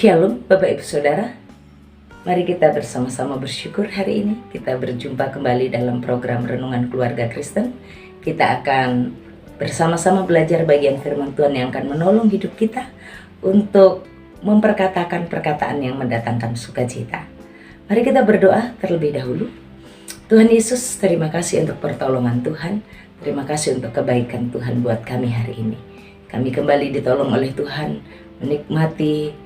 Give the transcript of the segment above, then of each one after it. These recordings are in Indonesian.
Shalom Bapak Ibu Saudara, mari kita bersama-sama bersyukur hari ini kita berjumpa kembali dalam program Renungan Keluarga Kristen. Kita akan bersama-sama belajar bagian firman Tuhan yang akan menolong hidup kita untuk memperkatakan perkataan yang mendatangkan sukacita. Mari kita berdoa terlebih dahulu. Tuhan Yesus, terima kasih untuk pertolongan Tuhan. Terima kasih untuk kebaikan Tuhan buat kami hari ini. Kami kembali ditolong oleh Tuhan menikmati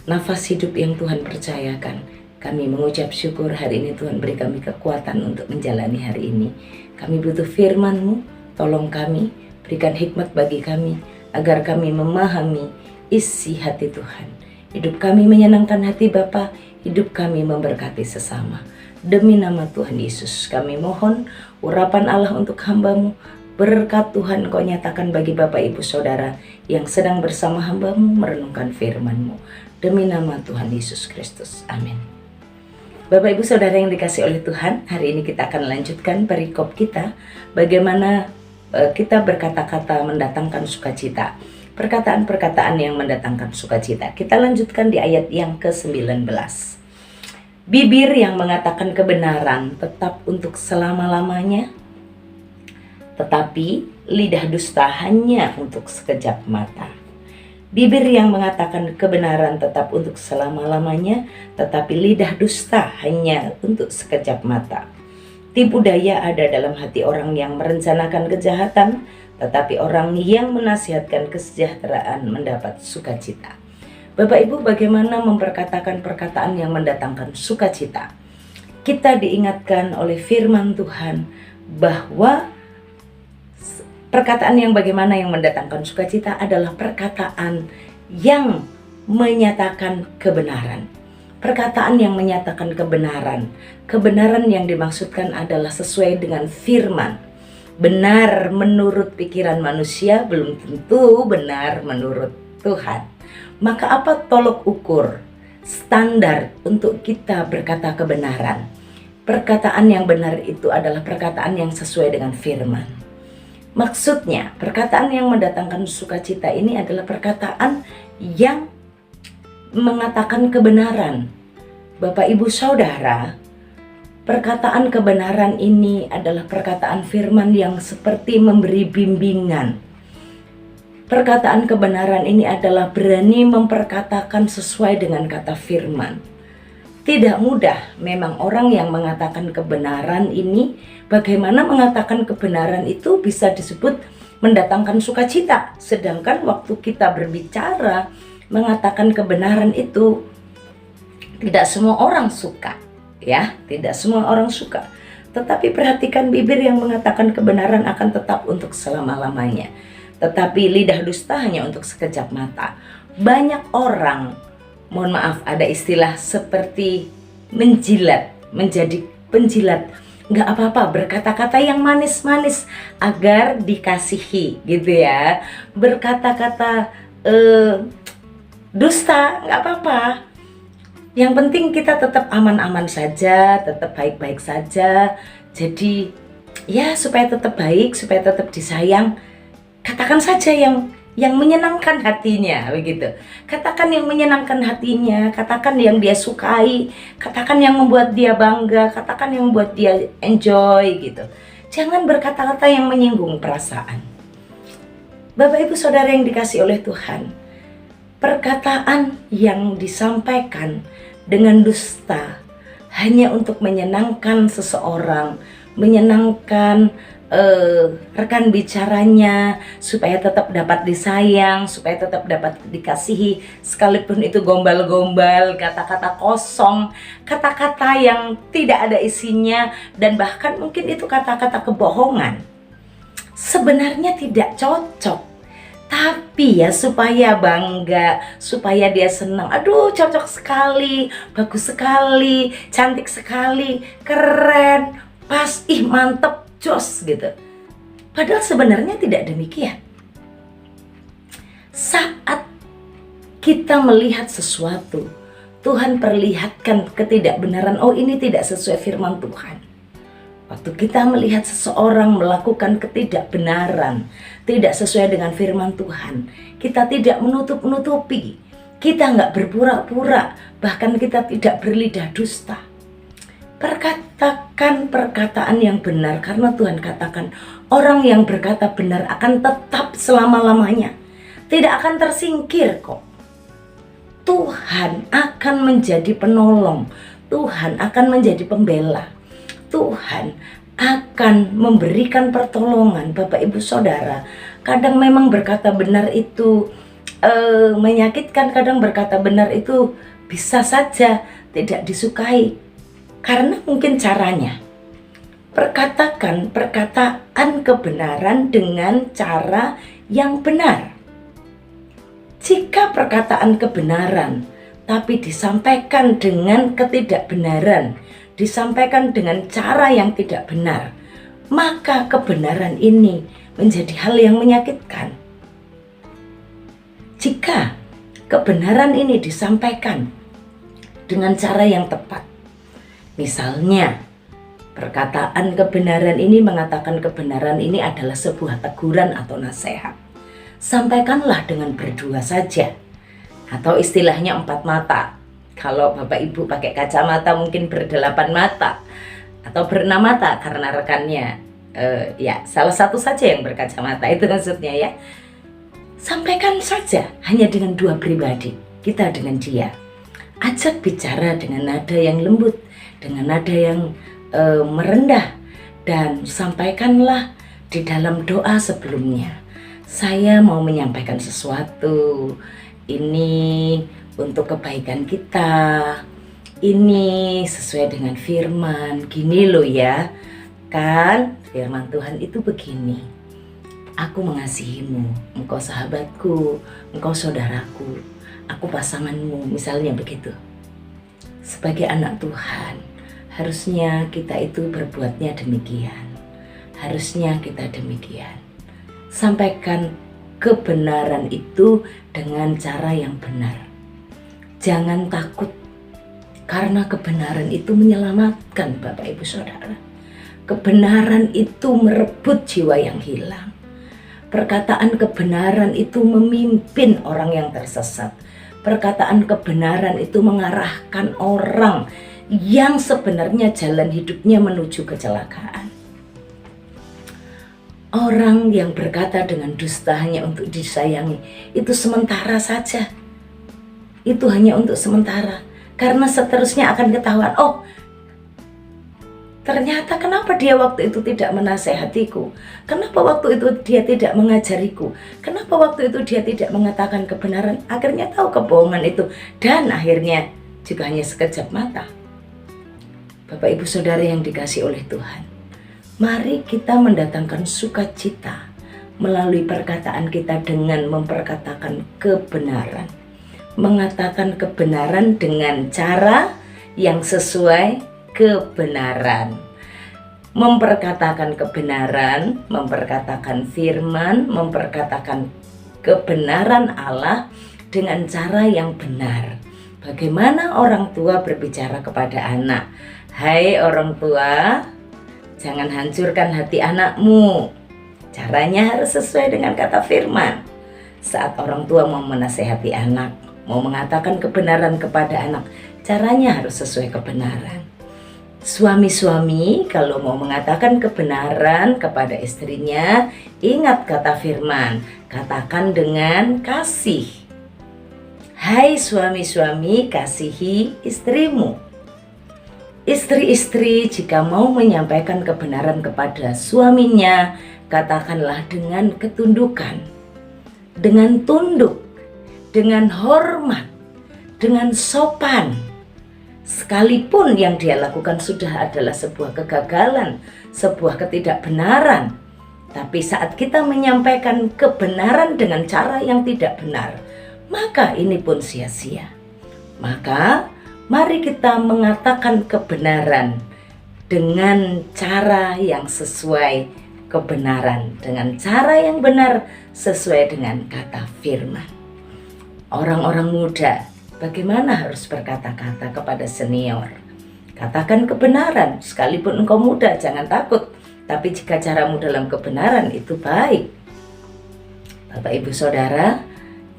nafas hidup yang Tuhan percayakan. Kami mengucap syukur hari ini Tuhan beri kami kekuatan untuk menjalani hari ini. Kami butuh firman-Mu, tolong kami, berikan hikmat bagi kami, agar kami memahami isi hati Tuhan. Hidup kami menyenangkan hati Bapa, hidup kami memberkati sesama. Demi nama Tuhan Yesus, kami mohon urapan Allah untuk hamba-Mu. Berkat Tuhan Kau nyatakan bagi Bapak Ibu Saudara yang sedang bersama hamba-Mu merenungkan firman-Mu. Demi nama Tuhan Yesus Kristus. Amin. Bapak Ibu Saudara yang dikasih oleh Tuhan, hari ini kita akan lanjutkan perikop kita. Bagaimana kita berkata-kata mendatangkan sukacita. Perkataan-perkataan yang mendatangkan sukacita. Kita lanjutkan di ayat yang ke-19. Bibir yang mengatakan kebenaran tetap untuk selama-lamanya, tetapi lidah dusta hanya untuk sekejap mata. Bibir yang mengatakan kebenaran tetap untuk selama-lamanya, tetapi lidah dusta hanya untuk sekejap mata. Tipu daya ada dalam hati orang yang merencanakan kejahatan, tetapi orang yang menasihatkan kesejahteraan mendapat sukacita. Bapak Ibu, bagaimana memperkatakan perkataan yang mendatangkan sukacita? Kita diingatkan oleh firman Tuhan bahwa perkataan yang bagaimana yang mendatangkan sukacita adalah perkataan yang menyatakan kebenaran. Perkataan yang menyatakan kebenaran. Kebenaran yang dimaksudkan adalah sesuai dengan firman. Benar menurut pikiran manusia belum tentu benar menurut Tuhan. Maka apa tolok ukur standar untuk kita berkata kebenaran? Perkataan yang benar itu adalah perkataan yang sesuai dengan firman. Maksudnya, perkataan yang mendatangkan sukacita ini adalah perkataan yang mengatakan kebenaran. Bapak Ibu Saudara, perkataan kebenaran ini adalah perkataan firman yang seperti memberi bimbingan. Perkataan kebenaran ini adalah berani memperkatakan sesuai dengan kata firman. Tidak mudah memang orang yang mengatakan kebenaran ini. Bagaimana mengatakan kebenaran itu bisa disebut mendatangkan sukacita. Sedangkan waktu kita berbicara mengatakan kebenaran itu tidak semua orang suka, ya, tidak semua orang suka. Tetapi perhatikan, bibir yang mengatakan kebenaran akan tetap untuk selama-lamanya, tetapi lidah dusta hanya untuk sekejap mata. Banyak orang, mohon maaf, ada istilah seperti menjilat, menjadi penjilat. Nggak apa-apa berkata-kata yang manis-manis agar dikasihi, gitu ya. Berkata-kata dusta nggak apa-apa. Yang penting kita tetap aman-aman saja, tetap baik-baik saja. Jadi ya supaya tetap baik, supaya tetap disayang, katakan saja yang menyenangkan hatinya, begitu. Katakan yang menyenangkan hatinya, katakan yang dia sukai, katakan yang membuat dia bangga, katakan yang membuat dia enjoy, gitu. Jangan berkata-kata yang menyinggung perasaan. Bapak Ibu Saudara yang dikasih oleh Tuhan, perkataan yang disampaikan dengan dusta hanya untuk menyenangkan seseorang, menyenangkan rekan bicaranya, supaya tetap dapat disayang, supaya tetap dapat dikasihi, sekalipun itu gombal-gombal, kata-kata kosong, kata-kata yang tidak ada isinya, dan bahkan mungkin itu kata-kata kebohongan. Sebenarnya tidak cocok, tapi ya supaya bangga, supaya dia senang. Aduh, cocok sekali, bagus sekali, cantik sekali, keren, pas, ih mantep, jos, gitu. Padahal sebenarnya tidak demikian. Saat kita melihat sesuatu, Tuhan perlihatkan ketidakbenaran, oh ini tidak sesuai firman Tuhan. Waktu kita melihat seseorang melakukan ketidakbenaran, tidak sesuai dengan firman Tuhan, kita tidak menutup-nutupi. Kita nggak berpura-pura, bahkan kita tidak berlidah dusta. Perkatakan perkataan yang benar, karena Tuhan katakan orang yang berkata benar akan tetap selama-lamanya, tidak akan tersingkir kok. Tuhan akan menjadi penolong, Tuhan akan menjadi pembela, Tuhan akan memberikan pertolongan. Bapak Ibu Saudara, kadang memang berkata benar itu menyakitkan, kadang berkata benar itu bisa saja tidak disukai, karena mungkin caranya. Perkatakan perkataan kebenaran dengan cara yang benar. Jika perkataan kebenaran tapi disampaikan dengan ketidakbenaran, disampaikan dengan cara yang tidak benar, maka kebenaran ini menjadi hal yang menyakitkan. Jika kebenaran ini disampaikan dengan cara yang tepat, misalnya perkataan kebenaran ini mengatakan kebenaran ini adalah sebuah teguran atau nasihat, sampaikanlah dengan berdua saja, atau istilahnya 4 mata. Kalau Bapak Ibu pakai kacamata mungkin berdelapan mata atau berenam mata karena rekannya ya salah satu saja yang berkacamata, itu maksudnya ya. Sampaikan saja hanya dengan 2 pribadi, kita dengan dia. Ajak bicara dengan nada yang lembut, dengan nada yang merendah, dan sampaikanlah di dalam doa sebelumnya. Saya mau menyampaikan sesuatu, ini untuk kebaikan kita, ini sesuai dengan firman, gini loh ya, kan firman Tuhan itu begini. Aku mengasihimu, engkau sahabatku, engkau saudaraku, aku pasanganmu, misalnya begitu. Sebagai anak Tuhan, harusnya kita itu berbuatnya demikian. Harusnya kita demikian. Sampaikan kebenaran itu dengan cara yang benar. Jangan takut, karena kebenaran itu menyelamatkan Bapak Ibu Saudara. Kebenaran itu merebut jiwa yang hilang. Perkataan kebenaran itu memimpin orang yang tersesat. Perkataan kebenaran itu mengarahkan orang yang sebenarnya jalan hidupnya menuju kecelakaan. Orang yang berkata dengan dusta hanya untuk disayangi, itu sementara saja. Itu hanya untuk sementara. Karena seterusnya akan ketahuan, oh ternyata kenapa dia waktu itu tidak menasehatiku? Kenapa waktu itu dia tidak mengajariku? Kenapa waktu itu dia tidak mengatakan kebenaran? Akhirnya tahu kebohongan itu, dan akhirnya juga hanya sekejap mata. Bapak Ibu Saudara yang dikasihi oleh Tuhan, mari kita mendatangkan sukacita melalui perkataan kita dengan memperkatakan kebenaran. Mengatakan kebenaran dengan cara yang sesuai kebenaran. Memperkatakan kebenaran, memperkatakan firman, memperkatakan kebenaran Allah dengan cara yang benar. Bagaimana orang tua berbicara kepada anak? Hai orang tua, jangan hancurkan hati anakmu. Caranya harus sesuai dengan kata firman. Saat orang tua mau menasehati anak, mau mengatakan kebenaran kepada anak, caranya harus sesuai kebenaran. Suami-suami kalau mau mengatakan kebenaran kepada istrinya, ingat kata firman, katakan dengan kasih. Hai suami-suami, kasihi istrimu. Istri-istri jika mau menyampaikan kebenaran kepada suaminya, katakanlah dengan ketundukan, dengan tunduk, dengan hormat, dengan sopan. Sekalipun yang dia lakukan sudah adalah sebuah kegagalan, sebuah ketidakbenaran, tapi saat kita menyampaikan kebenaran dengan cara yang tidak benar, maka ini pun sia-sia. Maka mari kita mengatakan kebenaran dengan cara yang sesuai kebenaran, dengan cara yang benar sesuai dengan kata firman. Orang-orang muda, bagaimana harus berkata-kata kepada senior? Katakan kebenaran, sekalipun engkau muda, jangan takut. Tapi jika caramu dalam kebenaran itu baik. Bapak Ibu Saudara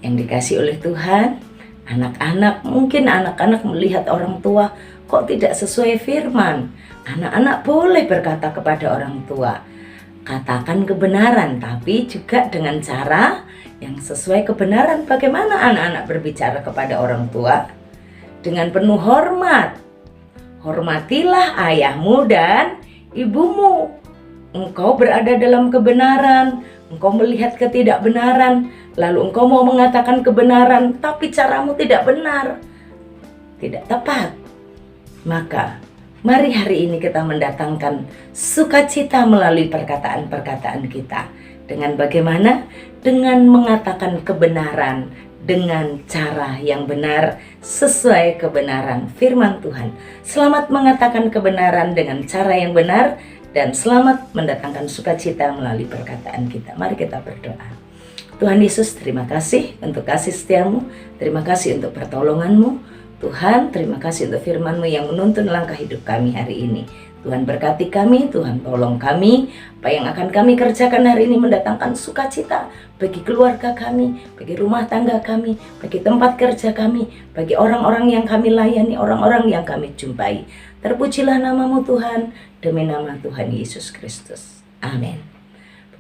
yang dikasihi oleh Tuhan, Anak-anak, mungkin anak-anak melihat orang tua kok tidak sesuai firman. Anak-anak boleh berkata kepada orang tua, katakan kebenaran, tapi juga dengan cara yang sesuai kebenaran. Bagaimana anak-anak berbicara kepada orang tua? Dengan penuh hormat. Hormatilah ayahmu dan ibumu. Engkau berada dalam kebenaran, engkau melihat ketidakbenaran, lalu engkau mau mengatakan kebenaran, tapi caramu tidak benar, tidak tepat. Maka mari hari ini kita mendatangkan sukacita melalui perkataan-perkataan kita. Dengan bagaimana? Dengan mengatakan kebenaran dengan cara yang benar sesuai kebenaran firman Tuhan. Selamat mengatakan kebenaran dengan cara yang benar dan selamat mendatangkan sukacita melalui perkataan kita. Mari kita berdoa. Tuhan Yesus, terima kasih untuk kasih setiamu, terima kasih untuk pertolonganmu. Tuhan, terima kasih untuk firman-Mu yang menuntun langkah hidup kami hari ini. Tuhan berkati kami, Tuhan tolong kami. Apa yang akan kami kerjakan hari ini mendatangkan sukacita bagi keluarga kami, bagi rumah tangga kami, bagi tempat kerja kami, bagi orang-orang yang kami layani, orang-orang yang kami jumpai. Terpujilah nama-Mu Tuhan, demi nama Tuhan Yesus Kristus. Amin.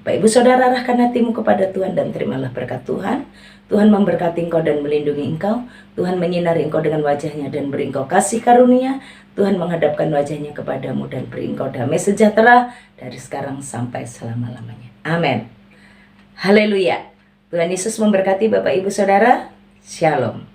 Bapak Ibu Saudara, arahkan hatimu kepada Tuhan dan terimalah berkat Tuhan. Tuhan memberkati engkau dan melindungi engkau. Tuhan menyinari engkau dengan wajahnya dan beri engkau kasih karunia. Tuhan menghadapkan wajahnya kepadamu dan beri engkau damai sejahtera dari sekarang sampai selama-lamanya. Amin. Haleluya. Tuhan Yesus memberkati Bapak Ibu Saudara. Shalom.